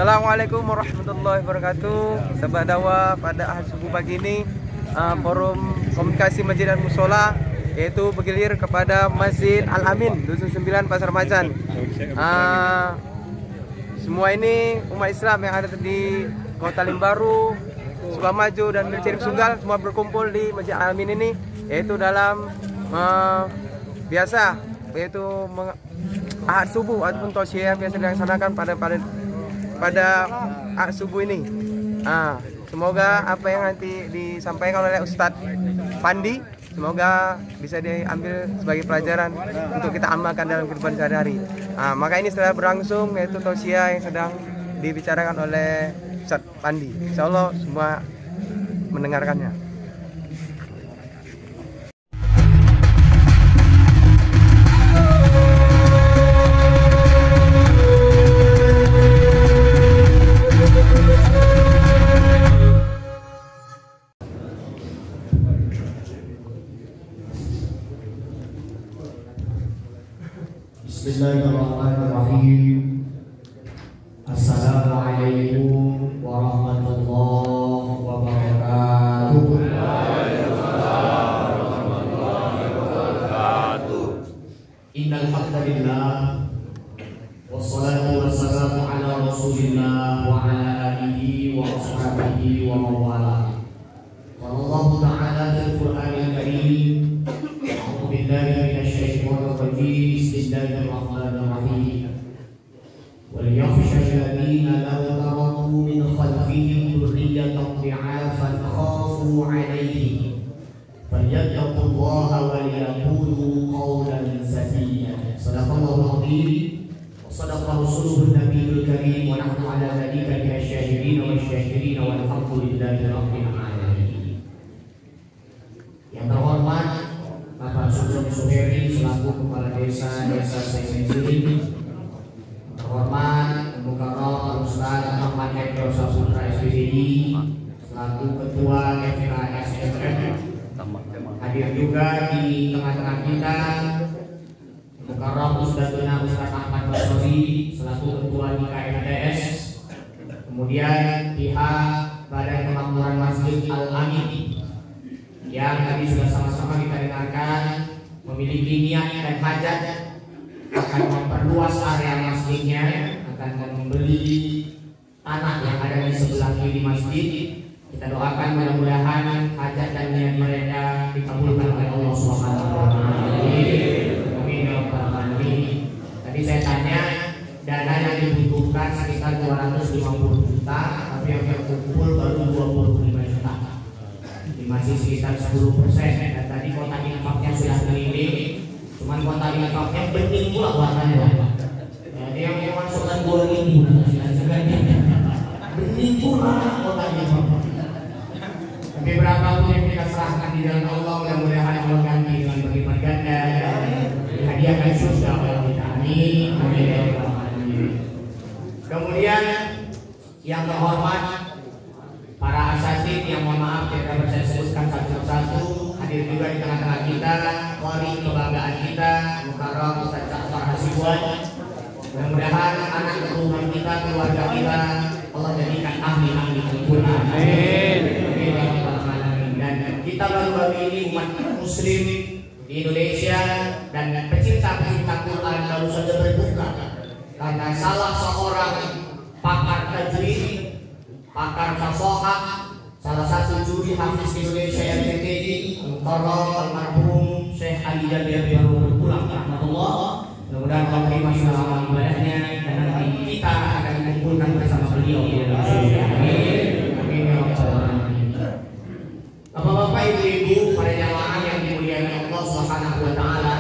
Assalamualaikum warahmatullahi wabarakatuh. Sahabat dakwah, pada ahad subuh pagi ini forum komunikasi masjid dan musola yaitu bergilir kepada Masjid Al-Amin Dusun 9 Pasar Macan. Semua ini umat Islam yang ada di Kota Limbaru, Sukamaju dan Milcerip Sunggal semua berkumpul di Masjid Al-Amin ini yaitu dalam biasa yaitu ahad subuh ataupun tausiah biasa dilaksanakan pada subuh ini. Semoga apa yang nanti disampaikan oleh Ustadz Pandi semoga bisa diambil sebagai pelajaran untuk kita amalkan dalam kehidupan sehari-hari. Maka ini setelah berlangsung yaitu tausiah yang sedang dibicarakan oleh Ustadz Pandi. Insya Allah semua mendengarkannya. Bismillahirrahmanirrahim. Assalamualaikum warahmatullahi wabarakatuh. Innal hamdalillah wassalatu wassalamu ala Rasulillah wa ala alihi wa ashabihi wa mawala. Wallahu ta'ala fil Qur'anil Karim. A'udzu billahi minasyaitonir rajim. Bismillahirrahmanirrahim. وَلْيَخْشَ الَّذِينَ لَوْ تَرَكُوا مِنْ خَلْفِهِمْ ذُرِّيَّةً ضِعَافًا خَافُوا عَلَيْهِمْ فَلْيَتَّقُوا اللَّهَ وَلْيَقُولُوا قَوْلًا سَدِيدًا. Shadaqallahul azim wa shadaqa rasuluhun nabiyul karim wa nahnu ala dzalika minasyahidin wasyakirin walhamdulillahi rabbil alamin. Yang terhormat Bapak Sugeng Suheri selaku Kepala Desa Semenjiri, terhormat Mukarram Ustaz Ahmad Eko Saputra SPDI selaku Ketua FKSMM, hadir juga di tengah-tengah kita Mukarram Ustadzuna Ustaz Ahmad Basori selaku Ketua IKMDS, kemudian pihak Badan Kemakmuran Masjid Al-Amin yang tadi sudah sama-sama kita dengarkan memiliki niat dan hajat akan memperluas area masjidnya, akan membeli tanah yang ada di sebelah kiri masjid. Kita doakan mudah-mudahan hajat dan niat mereka dikabulkan oleh Allah Subhanahu wa taala. Amin ya rabbal alamin. Tadi saya tanya dana yang dibutuhkan sekitar 250 juta, tapi yang terkumpul baru 25 juta. Masih sekitar 10%, dan tadi kotak infaknya sudah keliling, cuman kotak infaknya bening pula warnanya. Jadi yang masukkan 2.000 bening pula kotak di jalan Allah, mudah-mudahan Allah ganti dengan berlipat ganda dan dihadiahkan surga oleh kita. Amin. Kemudian yang terhormat para asatidz yang mohon maaf tidak dapat saya sebutkan satu persatu, hadir juga di tengah-tengah kita, qari kebanggaan kita, Mukarram Ustaz Ja'far Hasibuan. Mudah-mudahan anak keturunan kita, keluarga kita, Allah jadikan ahli-ahli Al-Quran. Amin. Dan kita baru-baru ini umat Muslim di Indonesia dan pecinta-pecinta Quran baru saja berbuka karena salah seorang pakar tajwid, pakar fasahah, salah satu juri hafiz Indonesia yang tertinggi, Mukarram almarhum Syekh Ali Jabir baru berpulang rahmatullah. Mudah-mudahan Allah terima selama ibadahnya dan nanti kita akan dikumpulkan bersama beliau di dalam surga. Amin. Amin ya rabbal alamin. Bapak-bapak, ibu-ibu, para jamaah yang dimuliakan Allah Subhanahu wa taala.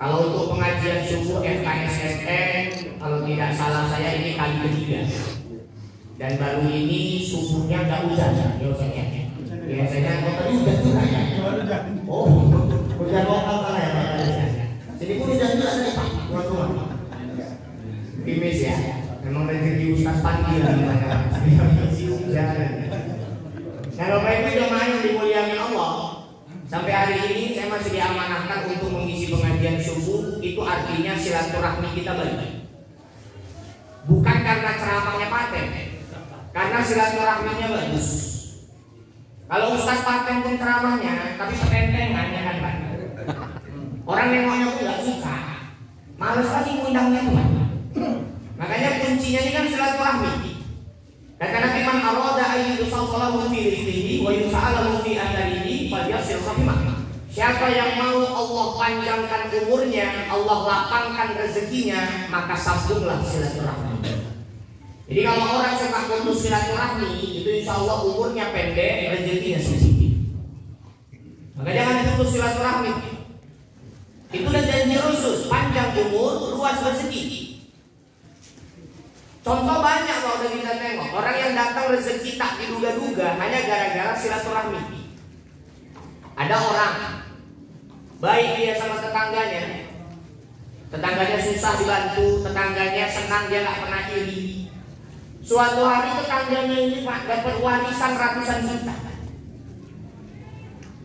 Kalau untuk pengajian subuh FKSSN, kalau tidak salah saya ini kali ketiga. Dan baru ini subuhnya nggak hujan, ya Ustaz ya. Biasanya tadi hujan juga ya. Oh, hujan lokal kan ya Pak. Jadi pun hujan juga nih Pak, tuan-tuan. Optimis ya. Memang rezeki Ustaz Pandi lah gimana. Isi hujan. Nah, Bapak Ibu jemaah yang dimuliakan Allah, sampai hari ini saya masih diamanahkan untuk mengisi pengajian subuh. Itu artinya silaturahmi kita baik. Bukan karena ceramahnya paten, karena silaturahminya bagus. Kalau Ustaz paten pun ceramahnya, tapi petentengan ya kan Pak. Orang nengoknya pun nggak suka, males lagi ngundangnya tuh. Makanya kuncinya ini kan silaturahmi. Dan karena firman arada ayyusallahu fi rizqihi wa yus'alahu fi ajalihi falyasir rahimah. Siapa yang mau Allah panjangkan umurnya, Allah lapangkan rezekinya, maka sambunglah silaturahmi. Jadi kalau orang suka putus silaturahmi, itu insya Allah umurnya pendek, rezekinya sedikit. Maka jangan putus silaturahmi. Itu udah janji Rasul, panjang umur, luas rezeki. Contoh banyak kalau udah kita tengok, orang yang datang rezeki tak diduga-duga hanya gara-gara silaturahmi. Ada orang baik dia sama tetangganya, tetangganya susah dibantu, tetangganya senang dia nggak pernah iri. Suatu hari tetangganya ini Pak dapat warisan ratusan juta.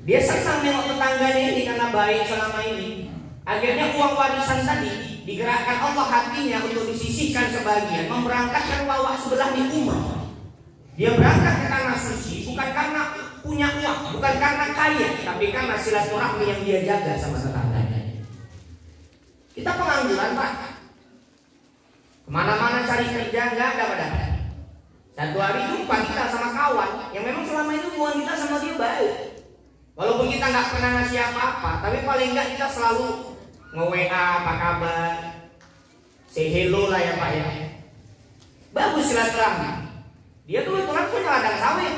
Dia senang nengok tetangganya ini karena baik selama ini. Akhirnya uang warisan tadi digerakkan Allah hatinya untuk disisihkan sebagian, memberangkatkan wawak sebelah di umrah. Dia berangkat ke tanah suci bukan karena punya uang, bukan karena kaya, tapi karena silaturahmi yang dia jaga sama tetangganya. Kita pengangguran Pak, kemana-mana cari kerja nggak dapat. Satu hari jumpa kita sama kawan yang memang selama itu hubungan kita sama dia baik. Walaupun kita nggak pernah ngasih apa-apa, tapi paling nggak kita selalu nge-WA apa kabar, say hello lah ya Pak ya. Bagus silaturahmi. Dia tuh kebetulan punya ladang sawit.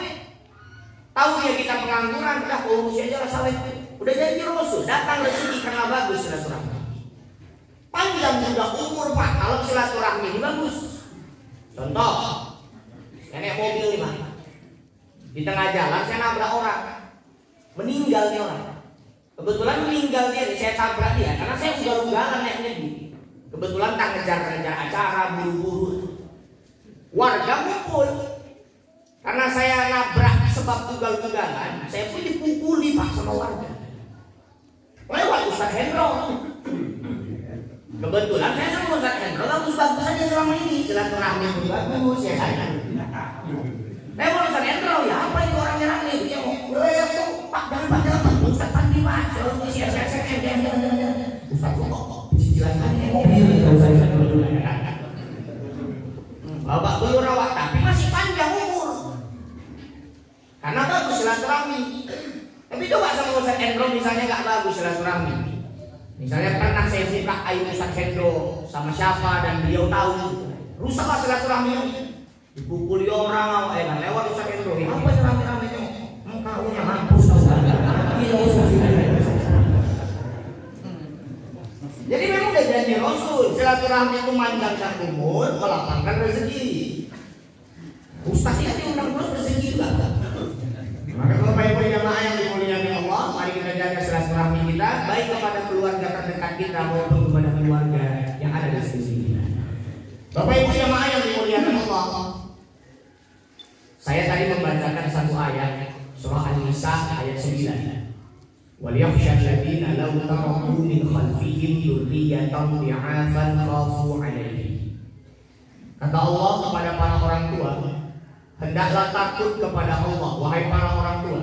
Tahu dia kita pengangguran, udah urus aja lah sawit. Udah janji Rasul, datang rezeki karena bagus silaturahmi. Panjang juga umur Pak kalau silaturahmi ini bagus. Contoh, saya naik mobil nih Pak. Di tengah jalan saya nabrak orang, meninggal nih orang. Kebetulan meninggal dia, saya tabrak dia karena saya ugal-ugalan naiknya di. Kebetulan tak ngejar-ngejar acara, buru-buru. Warga ngumpul. Karena saya nabrak sebab ugal-ugalan, saya pun dipukuli Pak sama warga. Lewat Ustaz Hendro. Kebetulan saya sama Ustaz Hendro bagus-bagus aja selama ini. Silaturahmi pun bagus ya kan. Lewat Ustaz Hendro, ya apa itu orangnya rame? Dia mau, Pak jangan Pak jangan Pak. Ustaz Pandi Pak, selalu siap-siap Ustaz kok cicilannya mobil Bapak belum rawat tapi masih panjang umur. Karena bagus silaturahmi. Tapi coba sama Ustaz Hendro misalnya nggak bagus silaturahmi. Misalnya pernah saya buka aib Ustaz Hendro sama siapa dan beliau tahu, rusaklah silaturahmi. Dipukuli orang, lewat Ustaz Hendro. Apa yang rame-rame itu? Mengkawinnya mampus Jadi memang udah janji Rasul, silaturahmi itu manjangkan umur, melapangkan rezeki. Ustaz ini diundang terus rezeki juga. Maka Bapak Ibu jamaah yang baik kepada keluarga terdekat kita maupun kepada keluarga yang ada di sekitar kita. Bapak Ibu jemaah yang dimuliakan Allah, saya tadi membacakan satu ayat surah An-Nisa ayat 9. وَلْيَخْشَى الَّذِينَ لَوْ تَرَكُوا مِنْ خَلْفِهِمْ ذُرِّيَّةً ضِعَافًا خَافُوا عَلَيْهِمْ. Kata Allah kepada para orang tua, hendaklah takut kepada Allah, wahai para orang tua.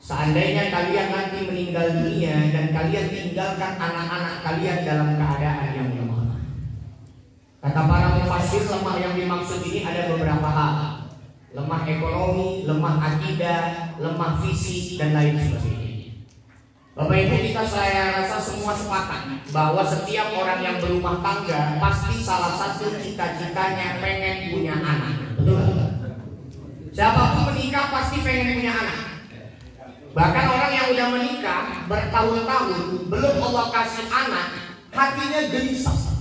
Seandainya kalian nanti meninggal dunia dan kalian tinggalkan anak-anak kalian dalam keadaan yang lemah. Kata para mufassir, lemah yang dimaksud ini ada beberapa hal. Lemah ekonomi, lemah akidah, lemah fisik, dan lain sebagainya. Bapak Ibu, saya rasa semua sepakat bahwa setiap orang yang berumah tangga pasti salah satu cita-citanya pengen punya anak. Betul? Siapapun menikah pasti pengen punya anak. Bahkan orang yang udah menikah bertahun-tahun belum Allah kasih anak, hatinya gelisah.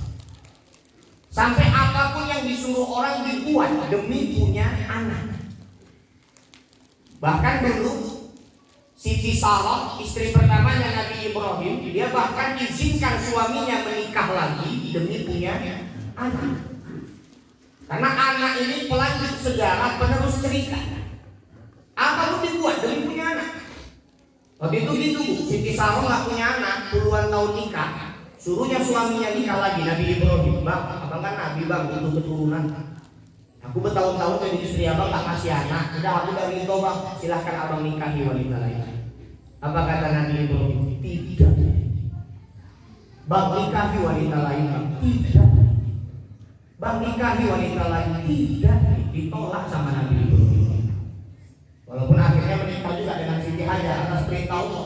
Sampai apapun yang disuruh orang dibuat demi punya anak. Bahkan dulu Siti Sarah, istri pertamanya Nabi Ibrahim, dia bahkan izinkan suaminya menikah lagi demi punya anak. Karena anak ini pelanjut sejarah, penerus cerita. Apa lu dibuat demi punya anak? Waktu itu gitu, Siti Sarah nggak punya anak, puluhan tahun nikah. Suruhnya suaminya nikah lagi, Nabi Ibrahim. Bang, abang kan Nabi bang, butuh keturunan. Aku bertahun-tahun jadi istri abang tak kasih anak. Udah aku dari itu bang, silahkan abang nikahi wanita lain. Apa kata Nabi Ibrahim? Tidak. Bang, nikahi wanita lain bang. Tidak. Bang, nikahi wanita lain. Tidak. Ditolak sama Nabi Ibrahim. Walaupun akhirnya menikah juga dengan Siti Hajar atas perintah Allah.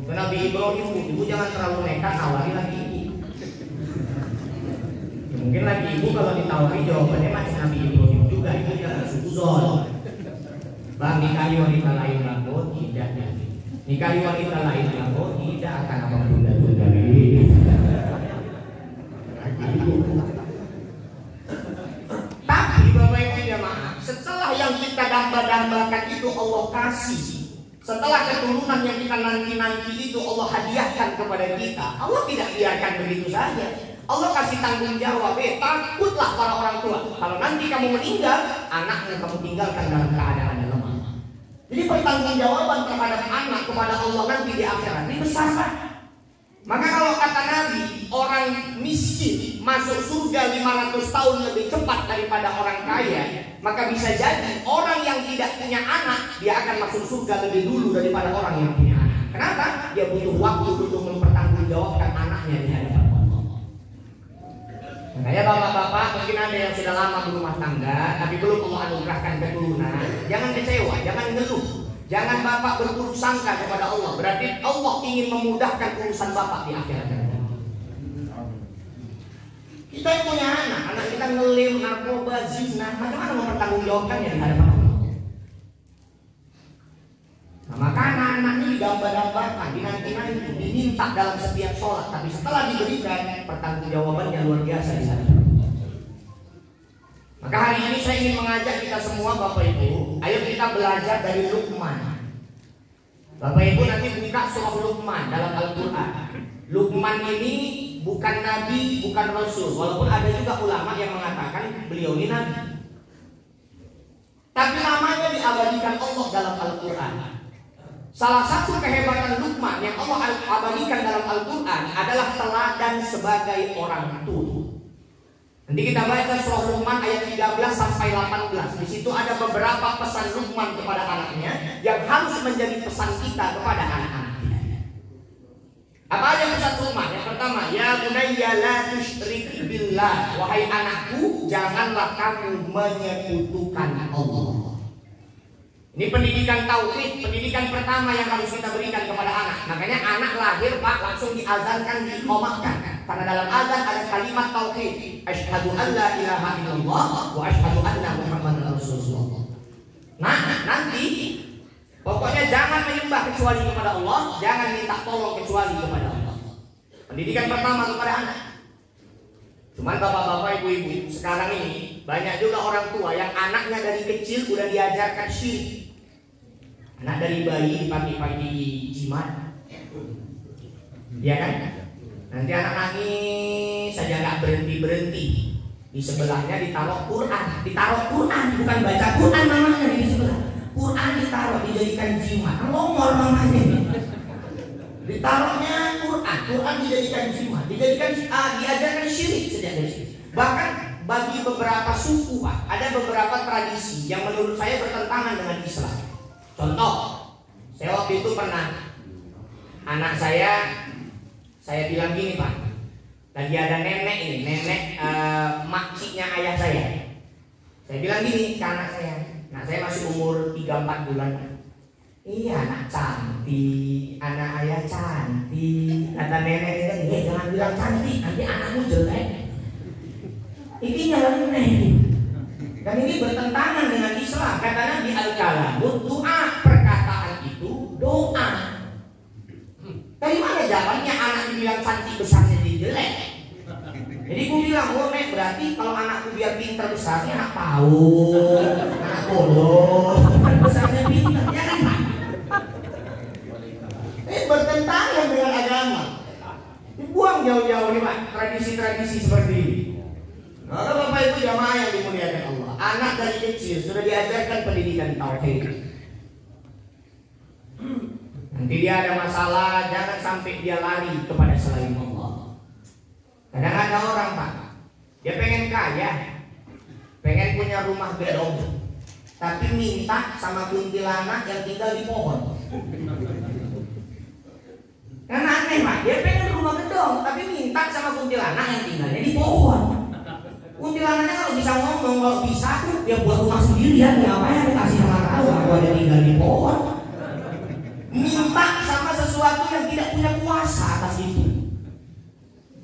Nabi Ibrahim, ibu jangan terlalu nekat, awali lagi ibu. Mungkin lagi ibu kalau ditawari jawabannya macam Nabi Ibrahim juga, ibu jangan suzon. Bang, nikahi wanita lain bang, oh tidak. Nikahi wanita lain bang, oh tidak, akan abang tunda-tunda ini. Tapi Bapak Ibu jemaah, setelah yang kita damba-dambakan itu Allah kasih, setelah keturunan yang kita nanti-nanti itu Allah hadiahkan kepada kita, Allah tidak biarkan begitu saja. Allah kasih tanggung jawab. Takutlah para orang tua, kalau nanti kamu meninggal, anaknya kamu tinggalkan dalam keadaan yang lemah. Jadi pertanggungjawaban terhadap anak kepada Allah nanti di akhirat ini besar. Maka kalau kata Nabi, orang miskin masuk surga 500 tahun lebih cepat daripada orang kaya, maka bisa jadi orang yang tidak punya anak, dia akan masuk surga lebih dulu daripada orang yang punya anak. Kenapa? Dia butuh waktu untuk mempertanggungjawabkan anaknya di hadapan Allah. Makanya bapak-bapak, mungkin ada yang sudah lama berumah tangga, tapi belum Allah anugerahkan keturunan, jangan kecewa, jangan ngeluh. Jangan bapak berburuk sangka kepada Allah. Berarti Allah ingin memudahkan urusan bapak di akhirat. Kita yang punya anak kita ngelim, narkoba, zina, bagaimana mempertanggungjawabkannya di hadapan Allah? Nah, maka anak-anak ini digambar-gambarkan, dinanti-nanti, diminta dalam setiap sholat. Tapi setelah diberikan, pertanggungjawabannya luar biasa di sana. Maka hari ini saya ingin mengajak kita semua Bapak Ibu, ayo kita belajar dari Luqman. Bapak Ibu nanti buka surah Luqman dalam Al-Quran. Luqman ini bukan nabi, bukan rasul, walaupun ada juga ulama yang mengatakan beliau ini nabi. Tapi namanya diabadikan Allah dalam Al-Quran. Salah satu kehebatan Luqman yang Allah abadikan dalam Al-Quran adalah teladan sebagai orang tua. Nanti kita baca surah Luqman ayat 13 sampai 18. Di situ ada beberapa pesan Luqman kepada anaknya yang harus menjadi pesan kita kepada anak-anak kita. Apa aja pesan Luqman? Yang pertama, ya bunayya la tusyrik billah. Wahai anakku, janganlah kamu menyekutukan Allah. Ini pendidikan tauhid, pendidikan pertama yang harus kita berikan kepada anak. Makanya anak lahir Pak langsung diazankan, diiqamahkan. Karena dalam azan ada kalimat tauhid. Asyhadu an la ilaha illallah wa asyhadu anna Muhammadar Rasulullah. Nah, nanti pokoknya jangan menyembah kecuali kepada Allah, jangan minta tolong kecuali kepada Allah. Pendidikan pertama kepada anak. Cuman bapak-bapak, ibu-ibu, sekarang ini banyak juga orang tua yang anaknya dari kecil udah diajarkan syirik. Anak dari bayi pagi-pagi jimat. ya kan? Nanti anak nangis saja nggak berhenti. Di sebelahnya ditaruh Quran, bukan baca Quran mamanya di sebelah. Quran ditaruh dijadikan jimat, ngomor mamanya. Ditaruhnya Quran dijadikan jimat, diajarkan syirik sejak dari sini. Bahkan bagi beberapa suku Pak, ada beberapa tradisi yang menurut saya bertentangan dengan Islam. Contoh, saya waktu itu pernah anak saya bilang gini Pak, lagi ada nenek makciknya ayah saya. Saya bilang gini ke anak saya masih umur 3-4 bulan. Iya anak cantik, anak ayah cantik. Kata nenek jangan bilang cantik, nanti anakmu jelek. Ini nyeleneh. Dan ini bertentangan dengan Islam. Kata Nabi al-kalamu doa, perkataan itu doa. Dari mana jawabannya anak dibilang cantik besarnya jadi jelek? Jadi gue bilang, nek berarti kalau anakku biar pintar besarnya anak PAUD, anak bodoh, besarnya pintar, ya kan? Ini bertentangan dengan agama. Dibuang jauh-jauh nih Pak, tradisi-tradisi seperti ini. Nah, Bapak Ibu jamaah yang dimuliakan Allah, anak dari kecil sudah diajarkan pendidikan tauhid. Nanti dia ada masalah, jangan sampai dia lari kepada selain Allah. Kadang ada orang Pak, dia pengen kaya, pengen punya rumah gedong, tapi minta sama kuntilanak yang tinggal di pohon. Karena aneh Pak, dia pengen rumah gedong, tapi minta sama kuntilanak yang tinggalnya di pohon. Kuntilanaknya kalau bisa ngomong, kalau bisa dia buat rumah sendiri ya, ngapain kasih nama tahu aku ada tinggal di pohon. Minta sama sesuatu yang tidak punya kuasa atas itu.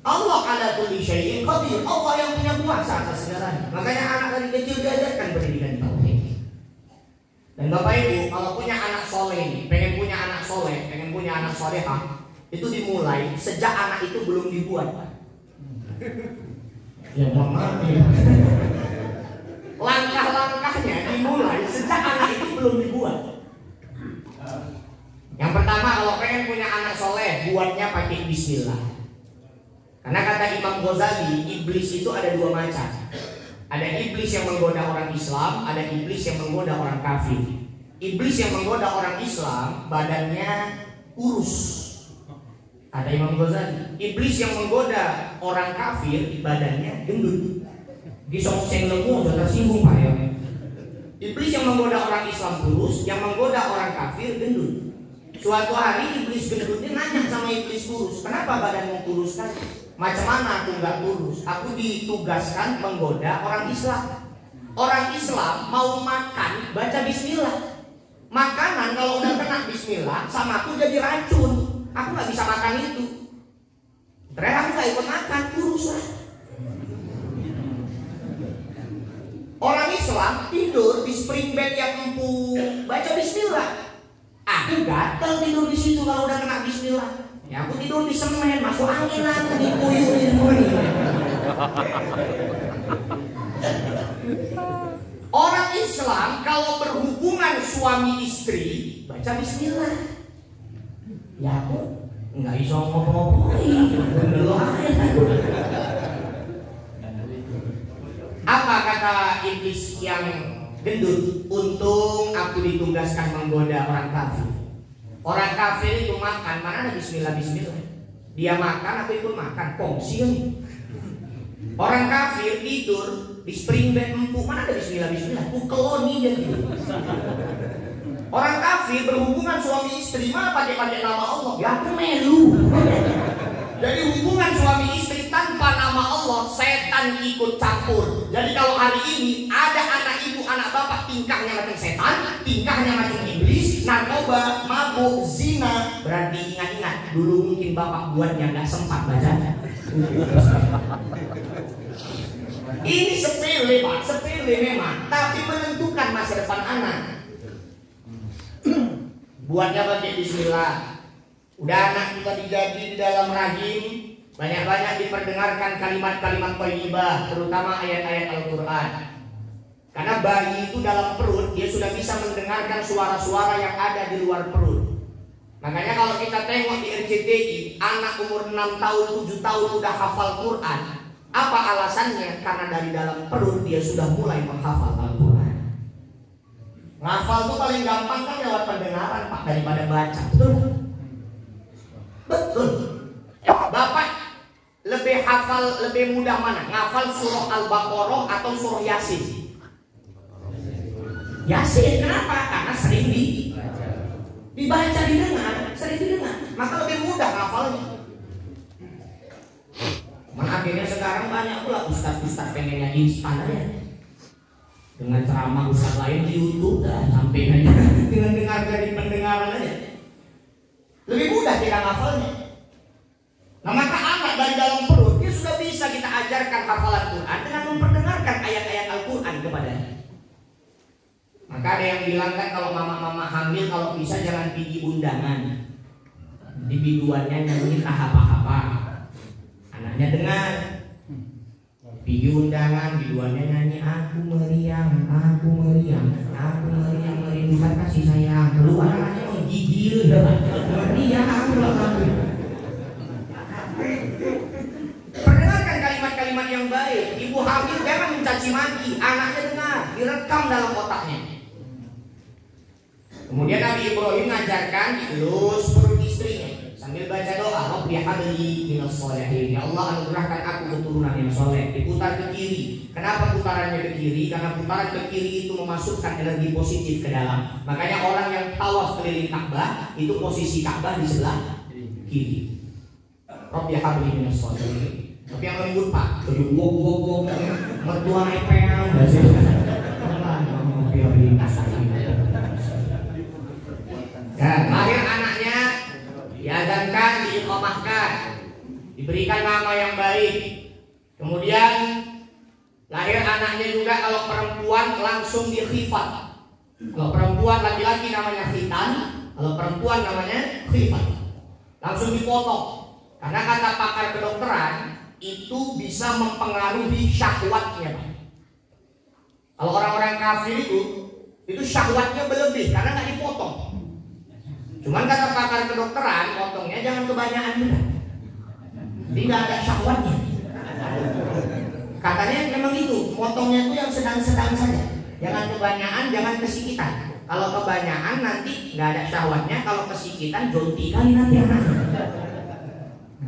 Allah ala kulli syai'in qadir. Allah yang punya kuasa atas segalanya. Makanya anak dari kecil diajarkan pendidikan tauhid. Dan Bapak Ibu, kalau punya anak soleh, pengen punya anak soleh, pengen punya anak solehah, itu dimulai sejak anak itu belum dibuat. Ya mohon maaf ya. Langkah-langkahnya dimulai sejak anak itu belum dibuat. Yang pertama, kalau pengen punya anak soleh, buatnya pakai bismillah. Karena kata Imam Ghazali, iblis itu ada dua macam. Ada iblis yang menggoda orang Islam, ada iblis yang menggoda orang kafir. Iblis yang menggoda orang Islam badannya kurus. Ada Imam Ghazali. Iblis yang menggoda orang kafir badannya gendut. Gisong seng lemu sudah tersinggung Pak ya. Iblis yang menggoda orang Islam kurus, yang menggoda orang kafir gendut. Suatu hari iblis gendut ini nanya sama iblis kurus, kenapa badanmu kurus kan? Macam mana aku nggak kurus? Aku ditugaskan menggoda orang Islam. Orang Islam mau makan baca bismillah. Makanan kalau udah kena bismillah sama aku jadi racun. Aku nggak bisa makan itu. Ternyata aku nggak ikut makan, kurus lah. Orang Islam tidur di spring bed yang empuk, baca bismillah. Aku gatel tidur di situ kalau udah kena bismillah. Ya aku tidur di semen, masuk angin lah, dikuyurin semuanya. Orang Islam kalau berhubungan suami istri baca bismillah. Ya aku nggak bisa ngomong-ngomongin. Apa kata iblis yang gendut? Untung aku ditugaskan menggoda orang kafir. Orang kafir itu makan, mana ada bismillah-bismillah. Dia makan, aku ikut makan, kongsi kan. Orang kafir tidur di spring bed empuk, mana ada bismillah-bismillah. Pukeloni dia tidur. Orang kafir berhubungan suami istri, mana pakai nama Allah. Ya aku melu. Jadi hubungan suami istri tanpa nama Allah, setan ikut campur. Jadi kalau hari ini ada anak ibu, anak bapak tingkahnya macam setan, tingkahnya macam iblis, narkoba, mabuk, zina, berarti ingat-ingat dulu mungkin bapak buatnya nggak sempat baca. Ini sepele Pak, sepele memang, tapi menentukan masa depan anak. Buatnya pakai bismillah. Udah anak kita dijadi di dalam rahim, banyak-banyak diperdengarkan kalimat-kalimat thayyibah, terutama ayat-ayat Al-Quran. Karena bayi itu dalam perut, dia sudah bisa mendengarkan suara-suara yang ada di luar perut. Makanya kalau kita tengok di RCTI, anak umur 6 tahun, 7 tahun udah hafal Quran. Apa alasannya? Karena dari dalam perut dia sudah mulai menghafal Al-Quran. Ngafal tuh paling gampang kan lewat pendengaran Pak, daripada baca. Betul? Betul. Bapak lebih hafal, lebih mudah mana? Ngafal surah Al-Baqarah atau surah Yasin? Yasin, kenapa? Karena sering dibaca, didengar, sering didengar. Maka lebih mudah ngafalnya. Akhirnya sekarang banyak pula ustaz-ustaz pengennya instan aja. Dengan ceramah ustaz lain di YouTube dah sampai aja. Dengan dengar dari pendengaran aja. Lebih mudah kita ngafalnya. Nah maka anak dari dalam perut dia sudah bisa kita ajarkan hafalan Quran dengan memperdengarkan ayat-ayat Al-Quran kepadanya. Maka ada yang bilang kan kalau mama-mama hamil kalau bisa jangan pergi undangan. Di biduannya nyanyi tahapa-hapa. Anaknya dengar. Pergi undangan, biduannya nyanyi aku meriang, merindukan kasih sayang. Keluar anaknya menggigil, meriang. Perdengarkan kalimat-kalimat yang baik. Ibu hamil jangan mencaci maki, anaknya dengar, direkam dalam otaknya. Kemudian Nabi Ibrahim mengajarkan dilus perut istrinya sambil baca doa, Rabbi habli minas sholihin. Ya Allah anugerahkan aku keturunan yang soleh. Diputar ke kiri. Kenapa putarannya ke kiri? Karena putaran ke kiri itu memasukkan energi positif ke dalam. Makanya orang yang tawaf keliling Ka'bah itu posisi Ka'bah di sebelah kiri. Rabbi habli minas sholihin. Tapi yang lembut Pak, jadi wok mertua nepeng. Rabbi habli minas sholihin. Dan lahir anaknya diazankan, diiqamahkan, diberikan nama yang baik. Kemudian lahir anaknya juga kalau perempuan langsung dikhifat. Kalau perempuan laki-laki namanya khitan, kalau perempuan namanya khifat. Langsung dipotong. Karena kata pakar kedokteran itu bisa mempengaruhi syahwatnya. Kalau orang-orang kafir itu syahwatnya berlebih karena nggak dipotong. Cuman kata pakar kedokteran, potongnya jangan kebanyakan juga. Tidak ada syahwatnya. Katanya memang itu, potongnya itu yang sedang-sedang saja. Jangan kebanyakan, jangan kesikitan. Kalau kebanyakan nanti nggak ada syahwatnya, kalau kesikitan jonti kali nanti anaknya.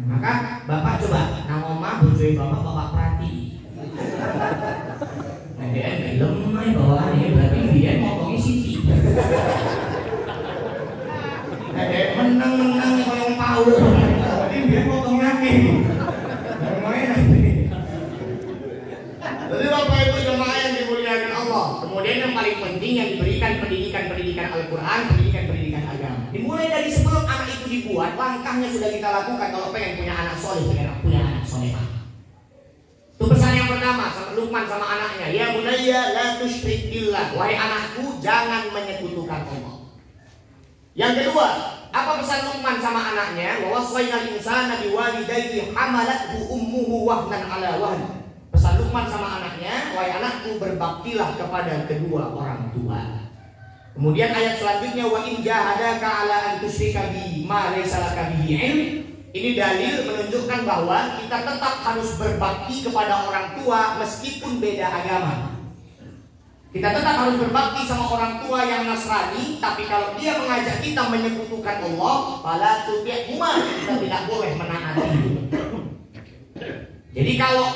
Maka bapak coba, nang omah bojoi bapak perhati. Nah dia lemah bawaannya, berarti dia potongnya Siti. Ada menang yang tahu, jadi dia potong lagi. Jadi bapak ibu jemaah yang dimuliakan Allah. Kemudian yang paling penting yang diberikan pendidikan Al-Quran, pendidikan agama. Dimulai dari sebelum anak itu dibuat, langkahnya sudah kita lakukan kalau pengen punya anak soleh, punya anak soleh. Itu pesan yang pertama sama Luqman sama anaknya. Ya bunayya la tusyrik billah. Wahai anakku, jangan menyekutukan Allah. Yang kedua, apa pesan Luqman sama anaknya? Wa wassaynal insana biwalidayhi hamalathu ummuhu wahnan ala wahn. Pesan Luqman sama anaknya, wahai anakku berbaktilah kepada kedua orang tua. Kemudian ayat selanjutnya wa in jahadaka ala an tusyrika bi ma laysa laka bihi ilm. Ini dalil menunjukkan bahwa kita tetap harus berbakti kepada orang tua meskipun beda agama. Kita tetap harus berbakti sama orang tua yang Nasrani, tapi kalau dia mengajak kita menyekutukan Allah, fala tuti'huma, kita tidak boleh menaati. Jadi kalau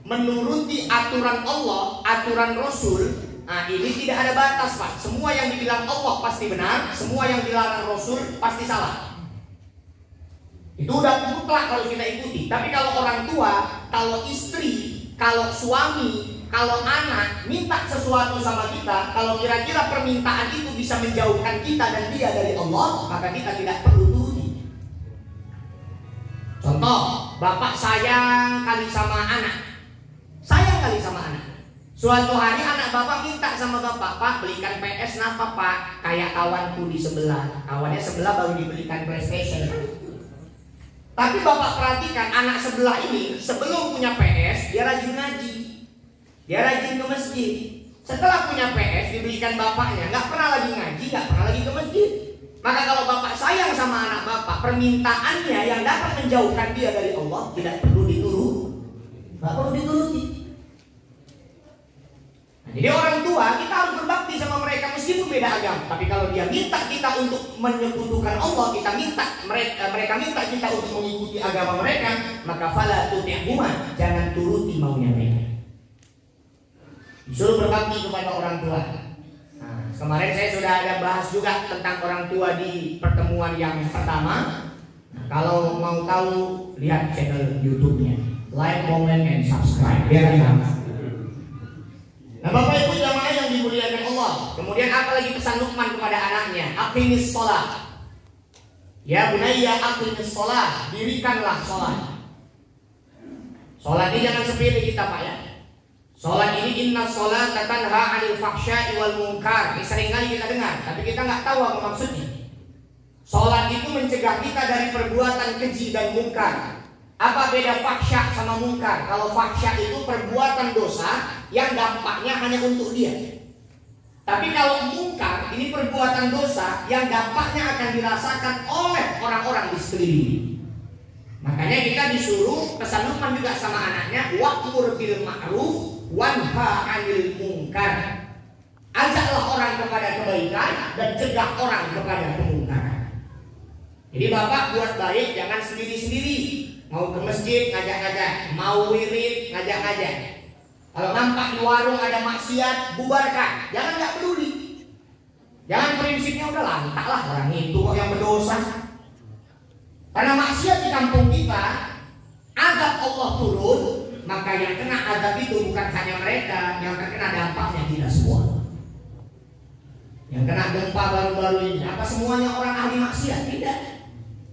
menuruti aturan Allah, aturan Rasul, nah ini tidak ada batas Pak. Semua yang dibilang Allah pasti benar, semua yang dilarang Rasul pasti salah. Itu udah mutlak kalau kita ikuti. Tapi kalau orang tua, kalau istri, kalau suami, kalau anak minta sesuatu sama kita, kalau kira-kira permintaan itu bisa menjauhkan kita dan dia dari Allah, maka kita tidak perlu turuti. Contoh, bapak sayang kali sama anak. Sayang kali sama anak. Suatu hari anak bapak minta sama bapak, Pak belikan PS napa Pak? Kayak kawanku di sebelah. Kawannya sebelah baru dibelikan PlayStation. Tapi bapak perhatikan anak sebelah ini sebelum punya PS dia rajin ngaji. Dia rajin ke masjid. Setelah punya PS dibelikan bapaknya, nggak pernah lagi ngaji, nggak pernah lagi ke masjid. Maka kalau bapak sayang sama anak bapak, permintaannya yang dapat menjauhkan dia dari Allah tidak perlu dituruti. Nggak perlu dituruti. Nah, jadi orang tua kita harus berbakti sama mereka meskipun beda agama. Tapi kalau dia minta kita untuk menyekutukan Allah, kita minta mereka minta kita untuk mengikuti agama mereka, maka fala tuti'huma, jangan turuti maunya mereka. Disuruh berbakti kepada orang tua. Kemarin saya sudah ada bahas juga tentang orang tua di pertemuan yang pertama. Nah, kalau mau tahu lihat channel YouTube-nya, like, comment, and subscribe. Biar nah, Bapak Ibu jamaah yang dimuliakan Allah. Kemudian apa lagi pesan Luqman kepada anaknya? Aqimis sholat. Ya bunayya aqimis sholat. Dirikanlah sholat. Sholat ini jangan sepele kita Pak ya. Sholat ini inna sholat tanha 'anil fahsya'i wal munkar. Ini sering kali kita dengar, tapi kita nggak tahu apa maksudnya. Sholat itu mencegah kita dari perbuatan keji dan munkar. Apa beda fahsya sama munkar? Kalau fahsya itu perbuatan dosa yang dampaknya hanya untuk dia. Tapi kalau munkar ini perbuatan dosa yang dampaknya akan dirasakan oleh orang-orang di sekeliling. Makanya kita disuruh pesan Luqman juga sama anaknya, wa'mur bil ma'ruf wanha 'anil munkar. Ajaklah orang kepada kebaikan dan cegah orang kepada kemungkaran. Jadi bapak buat baik jangan sendiri-sendiri. Mau ke masjid ngajak-ngajak, mau wirid ngajak-ngajak. Kalau nampak di warung ada maksiat, bubarkan. Jangan nggak peduli. Jangan prinsipnya udah lantak lah orang itu kok yang berdosa. Karena maksiat di kampung kita, azab Allah turun, maka yang kena azab itu bukan hanya mereka, yang terkena dampaknya tidak semua. Yang kena gempa baru-baru ini, apa semuanya orang ahli maksiat? Tidak.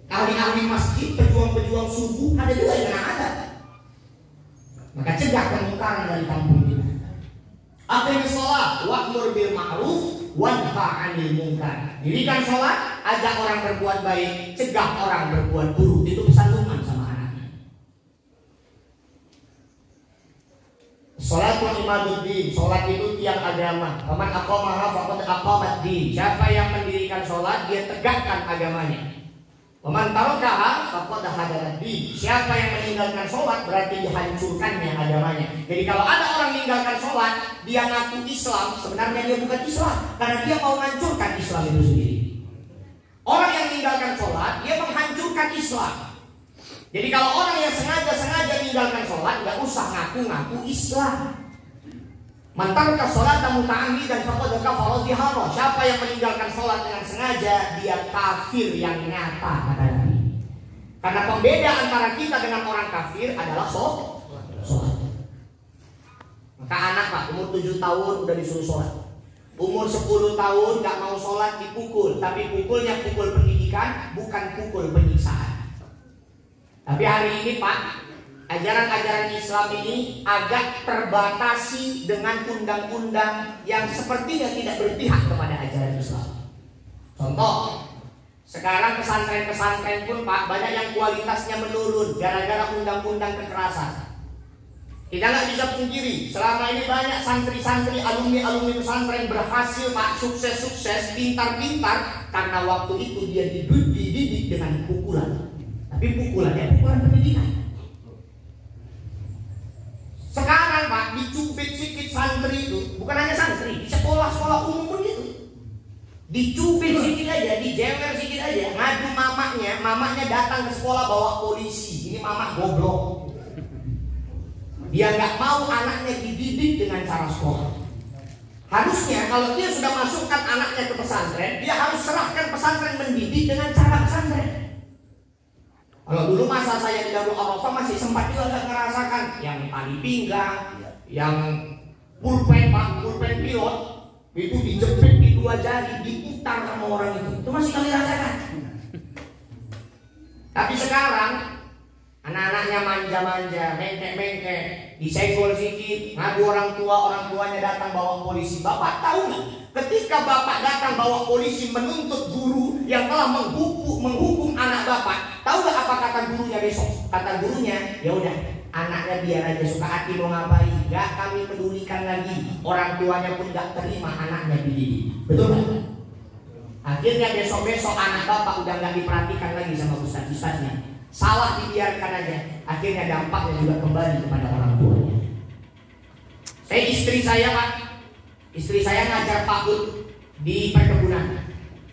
Ahli-ahli masjid, pejuang-pejuang subuh, ada juga yang kena azab. Maka cegah kemungkaran dari kampung kita. Aqimis sholat, wa'mur bil ma'ruf wanha 'anil munkar. Dirikan sholat, ajak orang berbuat baik, cegah orang berbuat buruk. Itu pesan Luqman sama anaknya. Sholat wa imaduddin, sholat itu tiang agama. Faman aqamaha faqad aqamad-din. Siapa yang mendirikan sholat, dia tegakkan agamanya. Faman tarakaha faqad hadad-din. Siapa yang meninggalkan sholat berarti dihancurkannya agamanya. Jadi kalau ada orang meninggalkan sholat, dia ngaku Islam, sebenarnya dia bukan Islam, karena dia mau menghancurkan Islam itu sendiri. Orang yang meninggalkan sholat, dia menghancurkan Islam. Jadi kalau orang yang sengaja meninggalkan sholat, nggak usah ngaku-ngaku Islam. Man taraka sholata muta'ammidan faqad kafara biha. Siapa yang meninggalkan sholat dengan sengaja, dia kafir yang nyata, kata Nabi. Karena pembeda antara kita dengan orang kafir adalah sholat. Maka anak Pak, umur 7 tahun udah disuruh sholat. Umur 10 tahun gak mau sholat dipukul. Tapi pukulnya pukul pendidikan, bukan pukul penyiksaan. Tapi hari ini Pak, ajaran-ajaran Islam ini agak terbatasi dengan undang-undang yang sepertinya tidak berpihak kepada ajaran Islam. Contoh, sekarang pesantren-pesantren pun Pak, banyak yang kualitasnya menurun gara-gara undang-undang kekerasan. Kita nggak bisa pungkiri, selama ini banyak santri-santri, alumni-alumni pesantren berhasil Pak, sukses-sukses, pintar-pintar, karena waktu itu dia dididik dengan pukulan. Tapi pukulannya pukulan pendidikan. Sekarang Pak, dicubit sikit santri itu, bukan hanya santri, di sekolah-sekolah umum pun gitu. Dicubit sikit aja, dijewer sikit aja, ngadu mamanya datang ke sekolah bawa polisi. Ini mama goblok. Dia nggak mau anaknya dididik dengan cara sekolah. Harusnya kalau dia sudah masukkan anaknya ke pesantren, dia harus serahkan pesantren mendidik dengan cara pesantren. Kalau dulu masa saya di Darul Arafah masih sempat juga saya merasakan yang tali pinggang, yang pulpen Pak, pulpen pilot itu dijepit di 2 jari, diputar sama orang itu masih kami rasakan. Tapi sekarang anak-anaknya manja-manja, mengkek-mengkek, disenggol sedikit, ngadu orang tuanya datang bawa polisi. Bapak tahu nggak? Ketika bapak datang bawa polisi menuntut guru yang telah menghukum anak bapak, tahu nggak apa kata gurunya besok? Kata gurunya, ya udah, anaknya biar aja suka hati mau ngapain, nggak kami pedulikan lagi. Orang tuanya pun nggak terima anaknya dididik. Betul nggak? Akhirnya besok-besok anak bapak udah nggak diperhatikan lagi sama ustaz-ustaznya. Salah dibiarkan aja. Akhirnya dampaknya juga kembali kepada orang tuanya. Istri saya pak, istri saya ngajar PAUD di perkebunan.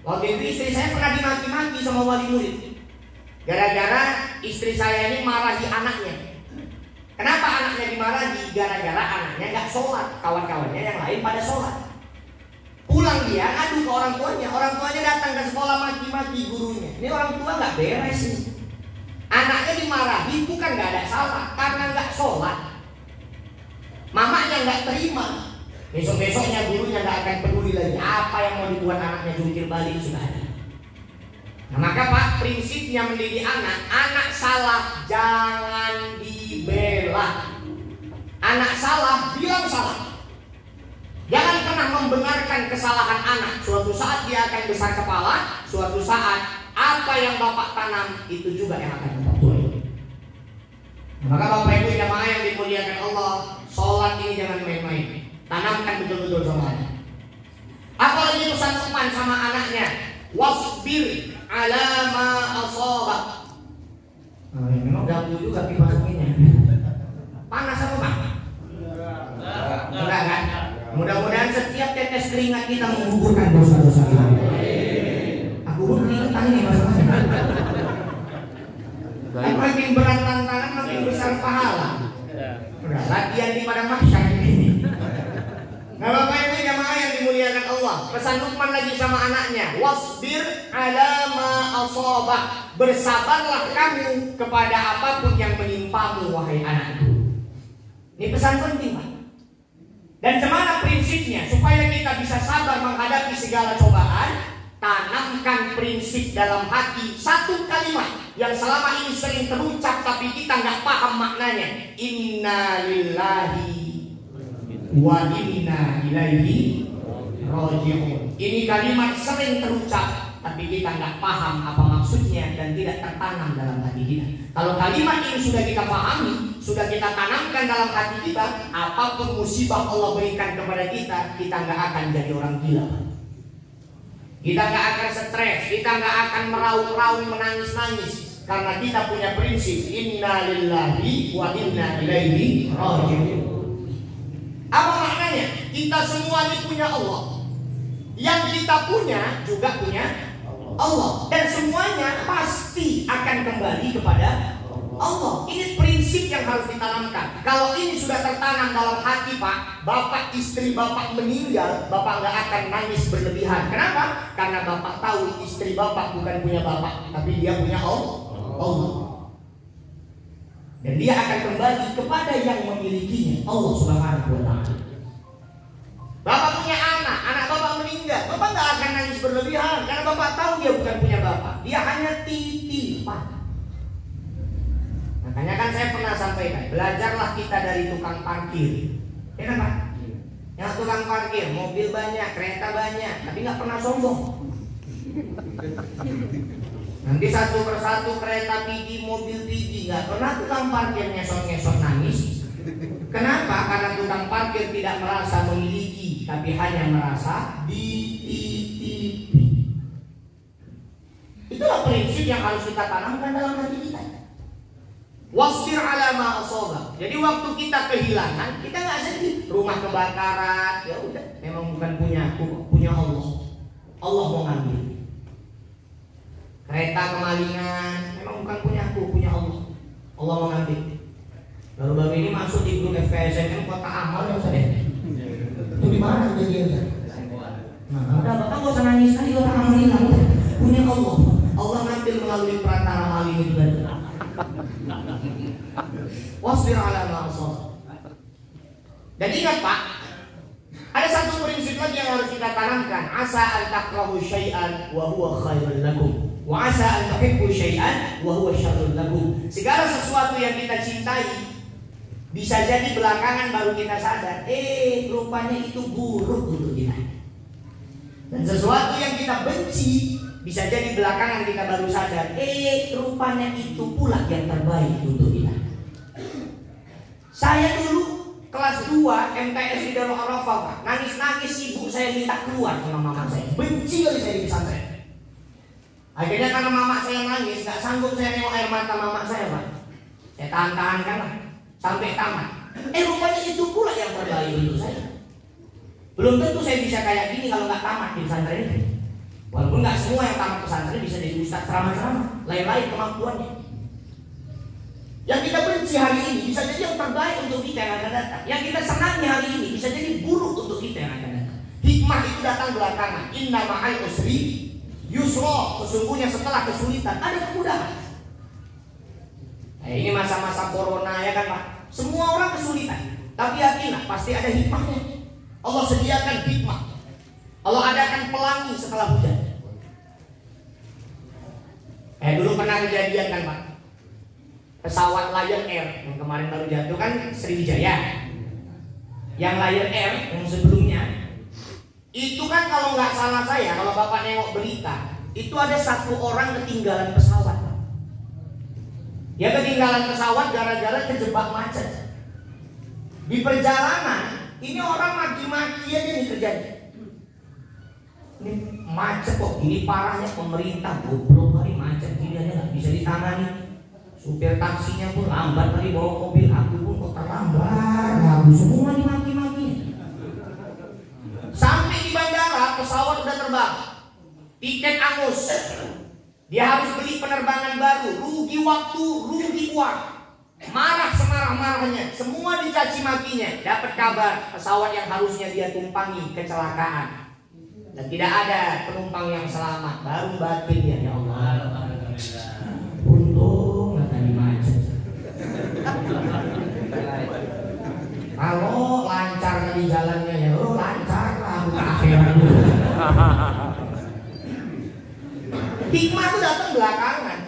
Waktu itu istri saya pernah dimaki-maki sama wali murid. Gara-gara istri saya ini marahi anaknya. Kenapa anaknya dimarahi? Gara-gara anaknya nggak sholat, kawan-kawannya yang lain pada sholat. Pulang dia ngadu ke orang tuanya datang ke sekolah maki-maki gurunya. Ini orang tua nggak beres nih. Anaknya dimarahi bukan nggak ada salah, karena nggak sholat. Mamanya nggak terima. Besok-besoknya gurunya nggak akan peduli lagi apa yang mau dibuat anaknya jungkir balik sudah ada. Nah maka pak, prinsipnya mendidik anak salah jangan dibela. Anak salah bilang salah. Jangan pernah membenarkan kesalahan anak. Suatu saat dia akan besar kepala, suatu saat apa yang bapak tanam itu juga yang akan bapak tuai. Maka bapak ibu jamaah yang dimuliakan Allah, sholat ini jangan main-main. Tanamkan betul-betul sama anak. Apalagi pesan teman sama anaknya, wasbir ala ma asabak. Memang ganggu juga dimasukinnya. Panas apa bang? Enggak kan? Mudah-mudahan setiap tetes keringat kita menguburkan dosa-dosa kita. Aku pun keringetan ini masalahnya. Makin berat tantangan makin besar pahala. Udah latihan di padang mahsyar ini. Nah bapak ibu jamaah yang dimuliakan Allah, pesan Luqman lagi sama anaknya, wasbir ala ma asabak. Bersabarlah kamu kepada apapun yang menimpamu wahai anakku. Ini pesan penting pak. Dan semana prinsipnya supaya kita bisa sabar menghadapi segala cobaan, tanamkan prinsip dalam hati satu kalimat yang selama ini sering terucap tapi kita nggak paham maknanya. Inna lillahi wa inna ilaihi raji'un. Ini kalimat sering terucap tapi kita nggak paham apa maksudnya dan tidak tertanam dalam hati kita. Kalau kalimat ini sudah kita pahami, sudah kita tanamkan dalam hati kita, apapun musibah Allah berikan kepada kita, kita nggak akan jadi orang gila. Kita nggak akan stres, kita nggak akan meraung-raung menangis-nangis, karena kita punya prinsip inna lillahi wa inna ilaihi raji'un. Apa maknanya? Kita semua ini punya Allah. Yang kita punya juga punya Allah. Dan semuanya pasti akan kembali kepada Allah. Ini prinsip yang harus ditanamkan. Kalau ini sudah tertanam dalam hati pak, bapak istri bapak meninggal, bapak nggak akan nangis berlebihan. Kenapa? Karena bapak tahu istri bapak bukan punya bapak, tapi dia punya Allah. Dan dia akan kembali kepada yang memilikinya, Allah Subhanahu wa Ta'ala. Bapak punya anak bapak meninggal, bapak nggak akan nangis berlebihan karena bapak tahu dia bukan punya bapak, dia hanya titipan. Makanya kan saya pernah sampaikan, belajarlah kita dari tukang parkir, ya kan pak? Yang tukang parkir, mobil banyak, kereta banyak, tapi nggak pernah sombong. Nanti satu persatu kereta pergi, mobil pergi, nggak pernah tukang parkir ngesot-ngesot nangis. Kenapa? Karena tukang parkir tidak merasa memiliki, tapi hanya merasa dititipi. Itulah prinsip yang harus kita tanamkan dalam hati kita. Wasbir ala ma asaba. Jadi waktu kita kehilangan, kita nggak sedih. Rumah kebakaran, ya udah, memang bukan punya aku, punya Allah. Allah mau ngambil. Kereta kemalingan, memang bukan punya aku, punya Allah. Allah mau ngambil. Baru-baru ini masuk di grup FKSMM Kota Amal ya Ustaz ya. Itu di mana kejadiannya? Nah, udah bapak nggak usah nangis lagi, Kota Amal hilang. Punya Allah. Allah ngambil melalui perantara maling itu tadi. Wasbir ala ma asab. Dan ingat Pak, ada satu prinsip lagi yang harus kita tanamkan. Asa an takrahu syai'an wa huwa khairul lakum. Wa asa an tuhibbu syai'an wa huwa syarrul lakum. Segala sesuatu yang kita cintai bisa jadi belakangan baru kita sadar, rupanya itu buruk untuk kita. Dan sesuatu yang kita benci bisa jadi belakangan kita baru sadar, rupanya itu pula yang terbaik untuk kita. Saya dulu kelas 2 MTS di Darul Arafah, nangis-nangis ibu saya minta keluar sama mama saya. Benci kali saya di pesantren. Akhirnya karena mama saya nangis, nggak sanggup saya nengok air mata mama saya, Pak. Saya tahan-tahankan lah sampai tamat. Rupanya itu pula yang terbaik untuk saya. Belum tentu saya bisa kayak gini kalau nggak tamat di pesantren ini. Walaupun nggak semua yang tamat pesantren bisa jadi ustaz ceramah-ceramah, lain-lain kemampuannya. Yang kita benci hari ini bisa jadi yang terbaik untuk kita yang akan datang. Yang kita senangi hari ini bisa jadi buruk untuk kita yang akan datang. Hikmah itu datang belakangan. Inna ma'al usri yusra. Sesungguhnya setelah kesulitan ada kemudahan. Nah, ini masa-masa corona ya kan Pak. Semua orang kesulitan. Tapi yakinlah pasti ada hikmahnya. Allah sediakan hikmah. Allah adakan pelangi setelah hujan. Dulu pernah kejadian kan Pak. Pesawat Lion Air yang kemarin baru jatuh kan Sriwijaya. Yang Lion Air yang sebelumnya itu kan kalau nggak salah saya, kalau Bapak nengok berita, itu ada 1 orang ketinggalan pesawat. Ya ketinggalan pesawat gara-gara terjebak macet. Di perjalanan ini orang maki-maki aja nih terjadi. Ini macet kok, ini parahnya pemerintah goblok kali macet gini aja nggak bisa ditangani. Supir taksinya pun lambat tadi bawa mobil, aku pun kok terlambat. Aku semua dimaki-maki. Sampai di bandara pesawat udah terbang, tiket angus, dia harus beli penerbangan baru, rugi waktu, rugi uang, marah semarah-marahnya, semua dicaci makinya. Dapat kabar pesawat yang harusnya dia tumpangi kecelakaan dan tidak ada penumpang yang selamat. Baru batin dia, ya Allah. Untung nggak tadi macet. Kalau lancar tadi jalannya ya, lancar lah, bukan akhirat. Hikmah itu datang belakangan.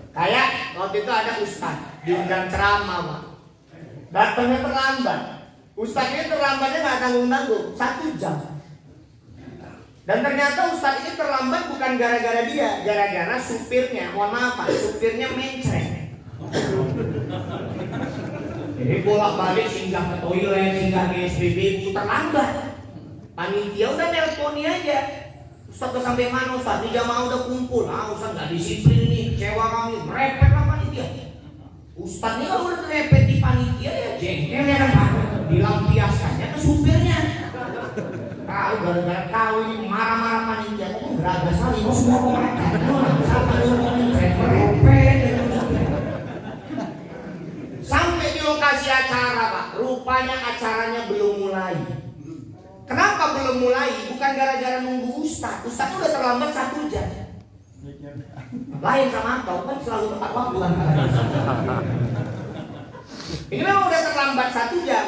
Kayak waktu itu ada ustaz diundang ceramah, Pak. Datangnya terlambat. Ustaznya terlambatnya nggak tanggung-tanggung, 1 jam. Dan ternyata ustaz ini terlambat bukan gara-gara dia, gara-gara supirnya, mohon maaf Pak, supirnya mencret. Jadi bolak-balik singgah ke toilet, singgah ke SPBU, terlambat. Panitia udah nelponi aja. Ustaz udah sampai mana Ustaz? Ini jamaah udah kumpul. Ustaz nggak disiplin nih, kecewa kami, merepet lah panitia. Ustaz ini kalau udah merepet di panitia ya jengkel ya kan Pak. Dilampiaskannya ke supirnya. Kau gara-gara kau ini marah-marah panitia, kamu geragas kali, kau semua kau makan. Sampai lu merepet. Sampai di lokasi acara Pak, rupanya acaranya belum mulai. Kenapa belum mulai? Bukan gara-gara nunggu Ustaz. Ustaz udah terlambat 1 jam. Lain sama kau kan selalu tepat waktu kan. Ini memang udah terlambat 1 jam.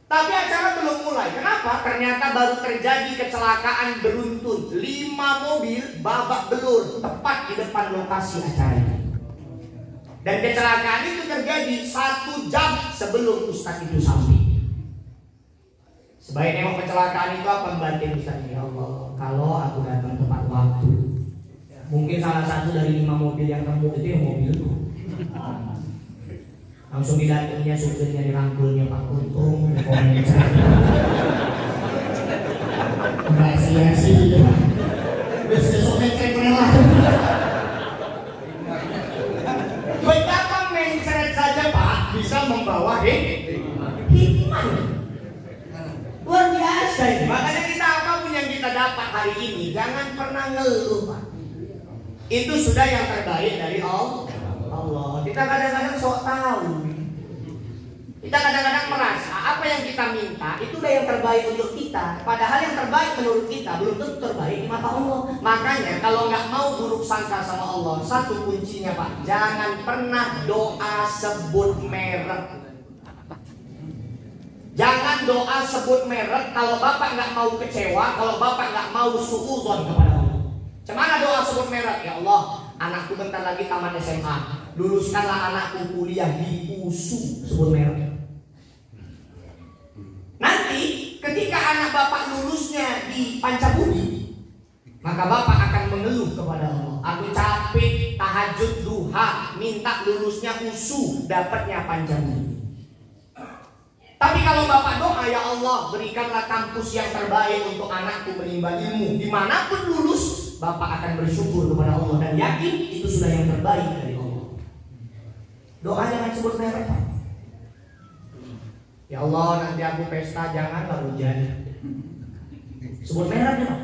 Tapi acara belum mulai. Kenapa? Ternyata baru terjadi kecelakaan beruntun. 5 mobil babak belur tepat di depan lokasi acara ini. Dan kecelakaan itu terjadi 1 jam sebelum Ustaz itu sampai. Sebaik nengok kecelakaan itu apa membantu Ustaz? Ya Allah, kalau aku datang tepat waktu, mungkin salah satu dari 5 mobil yang nemu itu yang mobilku. Langsung didatanginya supirnya, dirangkulnya Pak Untung, komentar. Enggak sia-sia. Besok mencret lah. Betapa mencret saja Pak bisa membawa hikmah. Luar biasa ini. Makanya kita apapun yang kita dapat hari ini jangan pernah ngeluh Pak. Itu sudah yang terbaik dari Allah. Kita kadang-kadang sok tahu. Kita kadang-kadang merasa apa yang kita minta itu udah yang terbaik untuk kita. Padahal yang terbaik menurut kita belum tentu terbaik di mata Allah. Makanya kalau nggak mau buruk sangka sama Allah, satu kuncinya Pak, jangan pernah doa sebut merek. Jangan doa sebut merek kalau Bapak nggak mau kecewa, kalau Bapak nggak mau suudzon kepada Allah. Cemana doa sebut merek? Ya Allah, anakku bentar lagi tamat SMA, luluskanlah anakku kuliah di USU, sebut merek. Nanti ketika anak Bapak lulusnya di Pancabudi, maka Bapak akan mengeluh kepada Allah. Aku capek tahajud duha, minta lulusnya USU, dapatnya Pancabudi. Tapi kalau Bapak doa, ya Allah, berikanlah kampus yang terbaik untuk anakku menimba ilmu. Dimanapun lulus, Bapak akan bersyukur kepada Allah dan yakin itu sudah yang terbaik dari Allah. Doa jangan sebut merek, Pak. Ya Allah, nanti aku pesta janganlah hujan. Sebut mereknya, Pak.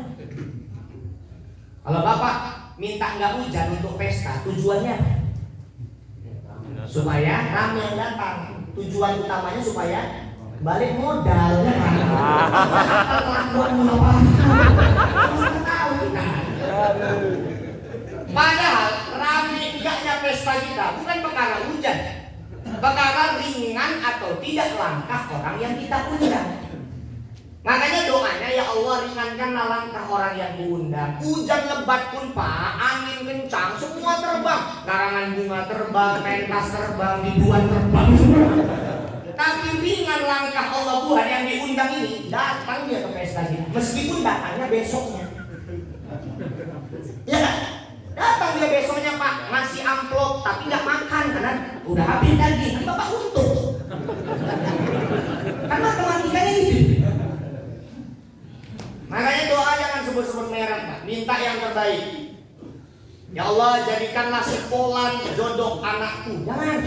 Kalau Bapak minta nggak hujan untuk pesta, tujuannya apa? Supaya ramai yang datang. Tujuan utamanya supaya balik modal. Padahal ramai enggaknya pesta kita bukan perkara hujan, perkara ringan atau tidak langkah orang yang kita undang. Makanya doanya, ya Allah ringankanlah langkah orang yang diundang. Hujan lebat pun Pak, angin kencang, semua terbang. Karangan bunga terbang, pentas terbang, ribuan terbang. Tapi ringan langkah Allah Tuhan yang diundang ini, datang dia ke pesta kita. Meskipun datangnya besoknya. Ya kan? Datang dia besoknya Pak, masih amplop tapi nggak makan karena udah habis daging. Bapak untung. Karena matematikanya gitu. Makanya doa jangan sebut-sebut merek, Pak. Minta yang terbaik. Ya Allah, jadikanlah sekolah jodoh anakku. Jangan.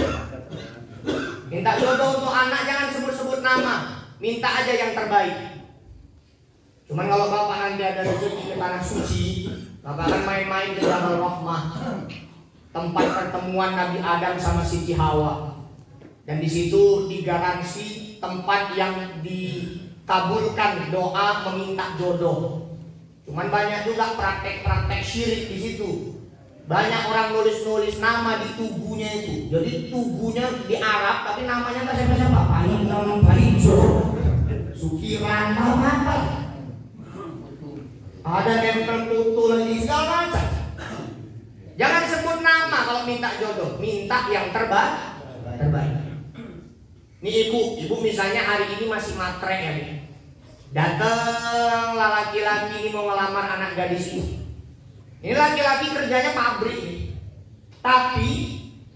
Minta jodoh untuk anak, jangan sebut-sebut nama. Minta aja yang terbaik. Cuman kalau Bapak nanti ada rezeki ke tanah suci, Bapak akan main-main ke Jabal Rahmah, tempat pertemuan Nabi Adam sama Siti Hawa. Dan di situ digaransi tempat yang dikabulkan doa meminta jodoh. Cuman banyak juga praktek-praktek syirik di situ. Banyak orang nulis-nulis nama di tubuhnya itu. Jadi tubuhnya di Arab tapi namanya nggak siapa-siapa. Paling nama Parijo, Sukiran, apa-apa. Ada nempel foto lagi segala macam. Jangan sebut nama kalau minta jodoh, minta yang terbaik. Nih ibu misalnya hari ini masih matre ya. Datanglah laki-laki ini mau ngelamar anak gadis ini. Ini laki-laki kerjanya pabrik ini. Tapi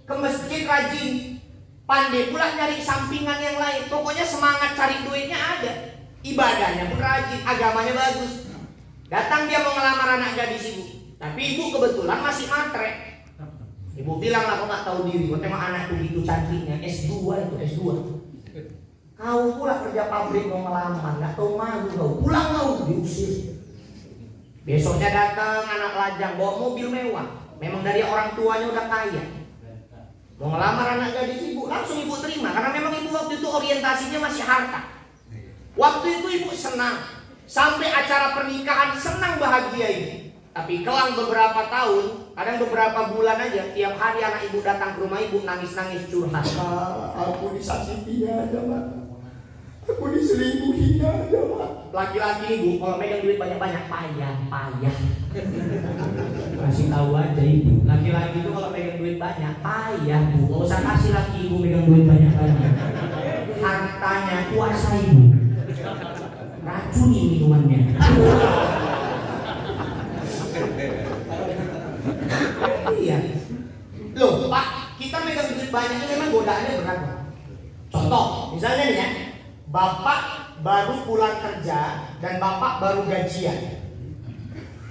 ke masjid rajin, pandai pula nyari sampingan yang lain. Pokoknya semangat cari duitnya ada. Ibadahnya pun rajin, agamanya bagus. Datang dia mau ngelamar anak gadis ibu. Tapi ibu kebetulan masih matre. Ibu bilang lah, kau nggak tahu diri. Kau tengok anakku gitu cantiknya, S2 itu S2. Kau pula kerja pabrik mau ngelamar, nggak tahu malu kau. Pulang kau, diusir. Besoknya datang anak lajang bawa mobil mewah. Memang dari orang tuanya udah kaya. Mau ngelamar anak gadis ibu, langsung ibu terima. Karena memang ibu waktu itu orientasinya masih harta. Waktu itu ibu senang. Sampai acara pernikahan senang bahagia ini. Tapi kelang beberapa tahun, kadang beberapa bulan aja, tiap hari anak ibu datang ke rumah ibu nangis-nangis curhat. Aku disakiti aja, Pak. Aku diselingkuhi aja, Pak. Laki-laki ibu kalau megang duit banyak-banyak payah. Kasih tahu aja ibu. Laki-laki itu kalau megang duit banyak payah, Bu. Gak usah kasih laki ibu megang duit banyak-banyak. Hartanya kuasa ibu. Racuni minumannya. Iya. Loh, Pak, kita megang duit banyak ini memang godaannya berat. Contoh, misalnya nih ya, Bapak baru pulang kerja dan Bapak baru gajian.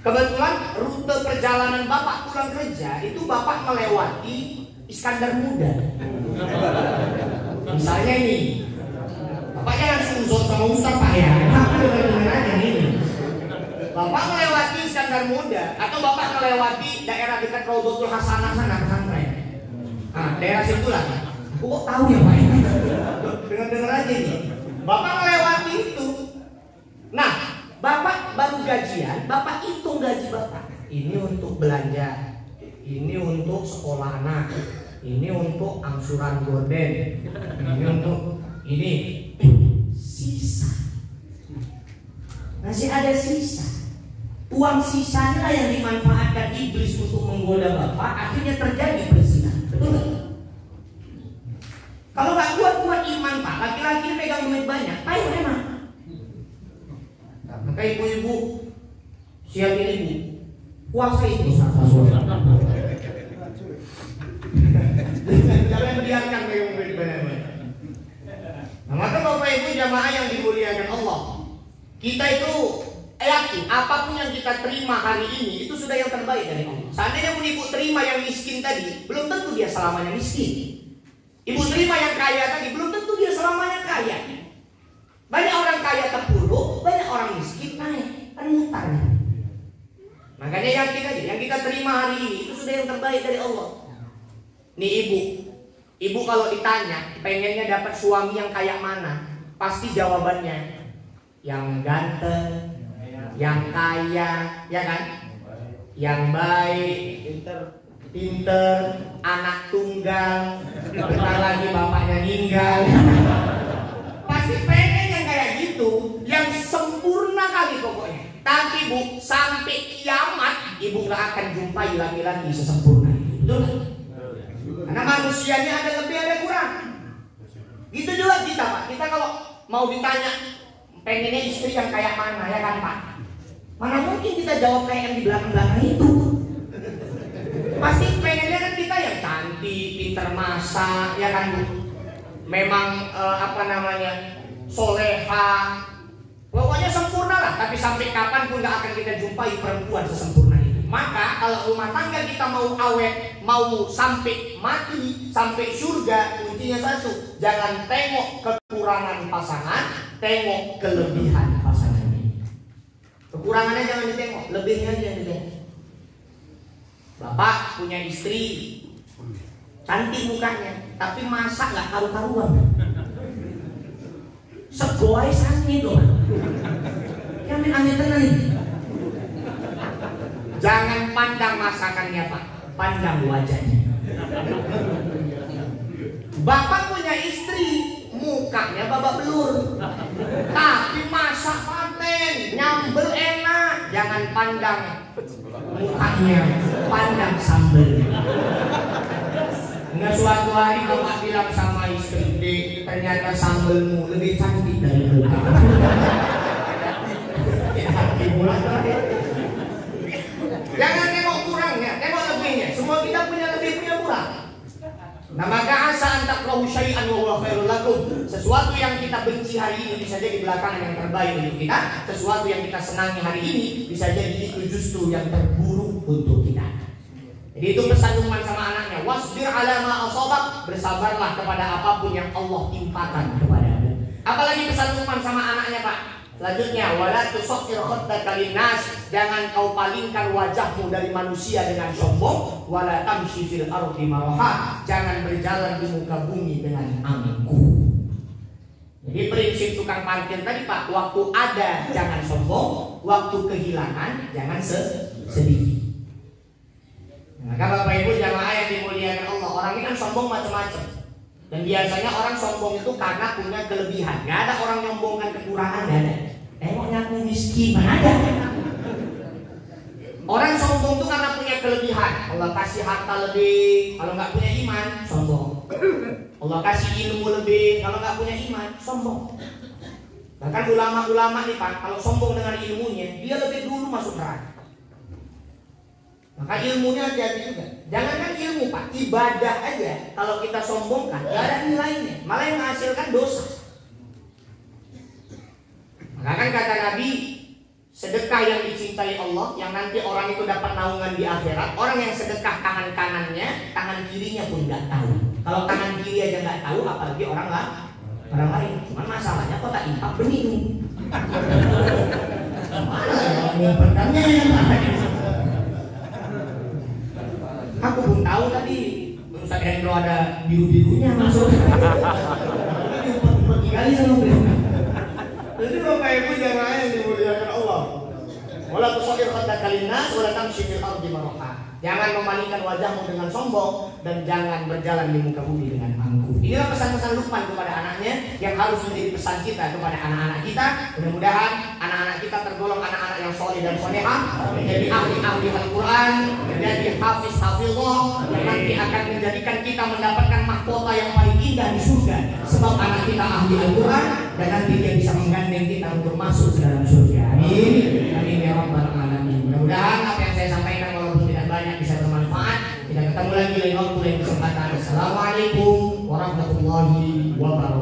Kebetulan rute perjalanan Bapak pulang kerja itu Bapak melewati Iskandar Muda. Misalnya ini, Bapak jangan suzon sama Ustaz Pak ya. Bapak melewati Iskandar Muda atau Bapak melewati daerah dekat Raudhatul Hasanah sana pesantren. Nah, daerah situ lah. Kok tahu ya Pak? Dengar aja nih. Bapak melewati itu. Nah, Bapak baru gajian, Bapak hitung gaji Bapak. Ini untuk belanja, ini untuk sekolah anak, ini untuk angsuran gorden, ini untuk ini sisa. Masih ada sisa. Uang sisanya yang dimanfaatkan iblis untuk menggoda Bapak, akhirnya terjadi perzinahan. Betul nggak? Kalau nggak kuat iman Pak, laki-laki pegang duit banyak, payah memang. Maka ibu-ibu siapin ibu, puasa itu sama suami. Jangan biarkan pegang duit banyak. Nah, maka Bapak Ibu Ibu jamaah yang dimuliakan Allah, kita itu yakin apapun yang kita terima hari ini itu sudah yang terbaik dari Allah. Seandainya pun ibu terima yang miskin tadi, belum tentu dia selamanya miskin. Ibu terima yang kaya tadi, belum tentu dia selamanya kaya. Banyak orang kaya terpuruk, banyak orang miskin naik, kan mutar. Makanya yakin aja, yang kita terima hari ini itu sudah yang terbaik dari Allah. Nih ibu kalau ditanya pengennya dapat suami yang kayak mana, pasti jawabannya yang ganteng, yang kaya, ya kan? Yang baik, pinter, anak tunggal, bentar lagi bapaknya meninggal. Pasti pengen yang kayak gitu, yang sempurna kali pokoknya. Tapi Bu, sampai kiamat ibu gak akan jumpai laki-laki sesempurna itu, betul kan? Karena manusianya ada lebih ada kurang. Gitu juga kita Pak. Kita kalau mau ditanya pengennya istri yang kayak mana, ya kan Pak? Mana mungkin kita jawab kayak yang di belakang-belakang itu. Pasti pengennya kan kita yang cantik, pinter masak, ya kan Bu? Memang soleha, pokoknya sempurna lah. Tapi sampai kapan pun gak akan kita jumpai perempuan sesempurna itu. Maka kalau rumah tangga kita mau awet, mau sampai mati, sampai surga, kuncinya satu, jangan tengok kekurangan pasangan, tengok kelebihan pasangan ini. Kekurangannya jangan ditengok, lebihnya aja yang ditengok. Bapak punya istri cantik mukanya, tapi masak gak karu-karuan. Segoai sange doang. Ya amin tenan nih. Jangan pandang masakannya Pak, pandang wajahnya. Bapak punya istri, mukanya babak belur, tapi masak paten, nyambel enak. Jangan pandang mukanya, pandang sambelnya. Nggak suatu hari bapak bilang sama istri, "Dek, ternyata sambelmu lebih cantik dari muka." Jangan tengok kurangnya, tengok lebihnya. Semua kita punya lebih, punya kurang. Nah maka asa antakrahu syai'an wa huwa khairul lakum. Sesuatu yang kita benci hari ini bisa jadi belakangan yang terbaik untuk kita. Sesuatu yang kita senangi hari ini bisa jadi itu justru yang terburuk untuk kita. Jadi itu pesan Luqman sama anaknya, wasbir ala ma asabak, bersabarlah kepada apapun yang Allah timpakan kepadamu. Apalagi pesan Luqman sama anaknya Pak. Selanjutnya, wala tusaqqir khaddaka linnas, jangan kau palingkan wajahmu dari manusia dengan sombong, wala tamshi fil ardi maraha, jangan berjalan di muka bumi dengan angkuh. Jadi prinsip tukang parkir tadi Pak, waktu ada jangan sombong, waktu kehilangan jangan sedih. Maka Bapak Ibu jamaah yang dimuliakan Allah, orang ini kan sombong macam-macam. Dan biasanya orang sombong itu karena punya kelebihan. Gak ada orang nyombongkan kekurangan, gak ada. Tengoknya aku miskin, mana ada. Orang sombong itu karena punya kelebihan. Allah kasih harta lebih, kalau nggak punya iman, sombong. Allah kasih ilmu lebih, kalau nggak punya iman, sombong. Bahkan ulama-ulama nih Pak, kalau sombong dengan ilmunya, dia lebih dulu masuk neraka. Maka ilmunya hati-hati juga. Jangankan ilmu Pak, ibadah aja kalau kita sombongkan gak ada nilainya, malah yang menghasilkan dosa. Maka kan kata Nabi, sedekah yang dicintai Allah, yang nanti orang itu dapat naungan di akhirat, orang yang sedekah tangan kanannya, tangan kirinya pun gak tahu. Kalau tangan kiri aja gak tahu, apalagi orang lain. Cuman masalahnya kok tak impak benih. Mana ya ngumpetkannya ya. Aku pun tahu tadi Ustaz Hendro ada biru-birunya masuk. Pergi kali sama beliau. Jadi Bapak Ibu jamaah yang dimuliakan Allah, wala tusaqqir khaddaka linnas wala tamshi fil ardi maraha. Jangan memalingkan wajahmu dengan sombong dan jangan berjalan di muka bumi dengan angkuh. Inilah pesan-pesan Luqman kepada anaknya yang harus menjadi pesan kita kepada anak-anak kita. Mudah-mudahan anak-anak kita tergolong anak-anak yang soleh dan solehah, menjadi ahli-ahli Al-Quran, menjadi hafiz-hafizah, yang nanti akan menjadikan kita mendapatkan mahkota yang paling indah di surga. Sebab anak kita ahli Al-Quran dan nanti dia bisa menggandeng kita untuk masuk ke dalam surga. Amin. Amin ya rabbal alamin. Mudah-mudahan apa yang saya sampaikan walaupun tidak banyak bisa bermanfaat. Kita ketemu lagi lain waktu lain kesempatan. Assalamualaikum warahmatullahi wabarakatuh.